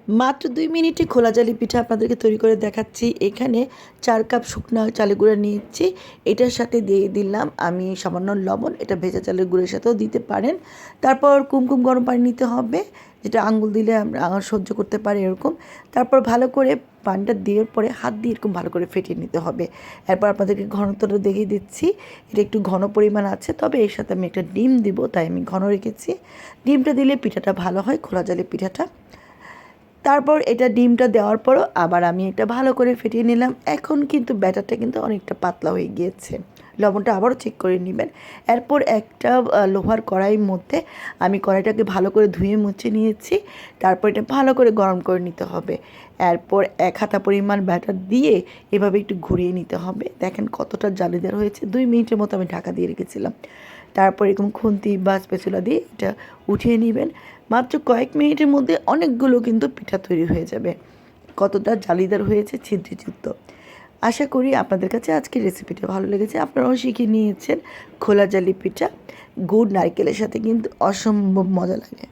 মাত্র 2 মিনিটে খোলা জালি পিঠা আপনাদেরকে তৈরি করে দেখাচ্ছি। এখানে 4 কাপ শুকনা চালের গুঁড়া নিয়েছি। এটার সাথে দিয়ে দিলাম আমি সামান্য লবণ। এটা ভেজা চালের গুঁড়োর সাথেও দিতে পারেন। তারপর কুমকুম গরম পানি নিতে হবে, যেটা আঙুল দিলে আমরা সহ্য করতে পারি এরকম। তারপর ভালো করে পানিটা দেওয়ার পরে হাত দিয়ে এরকম ভালো করে ফেটিয়ে নিতে হবে। এরপর আপনাদেরকে ঘনত্বটা দেখিয়ে দিচ্ছি। এটা একটু ঘন পরিমাণ আছে, তবে এর সাথে আমি একটা ডিম দিব, তাই আমি ঘন রেখেছি। ডিমটা দিলে পিঠাটা ভালো হয়, খোলা জালি পিঠাটা। তারপর এটা ডিমটা দেওয়ার পরও আবার আমি এটা ভালো করে ফেটিয়ে নিলাম। এখন কিন্তু ব্যাটারটা কিন্তু অনেকটা পাতলা হয়ে গিয়েছে। লবণটা আবারও চেক করে নেবেন। এরপর একটা লোহার কড়াইয়ের মধ্যে আমি কড়াইটাকে ভালো করে ধুয়ে মুছে নিয়েছি। তারপর এটা ভালো করে গরম করে নিতে হবে। এরপর 1 হাতা পরিমাণ ব্যাটার দিয়ে এভাবে একটু ঘুরিয়ে নিতে হবে। দেখেন কতটা জালিদার হয়েছে। 2 মিনিটের মতো আমি ঢাকা দিয়ে রেখেছিলাম। তারপর এরকম খুন্তি বা স্প্যাচুলা দিয়ে এটা উঠিয়ে নেবেন। মাত্র কয়েক মিনিটের মধ্যে অনেকগুলো কিন্তু পিঠা তৈরি হয়ে যাবে। কতটা জালিদার হয়েছে, ছিদ্রযুক্ত। আশা করি আপনাদের কাছে আজকের রেসিপিটা ভালো লেগেছে। আপনারাও শিখে নিয়েছেন খোলা জালি পিঠা। গুড় নারকেলের সাথে কিন্তু অসম্ভব মজা লাগে।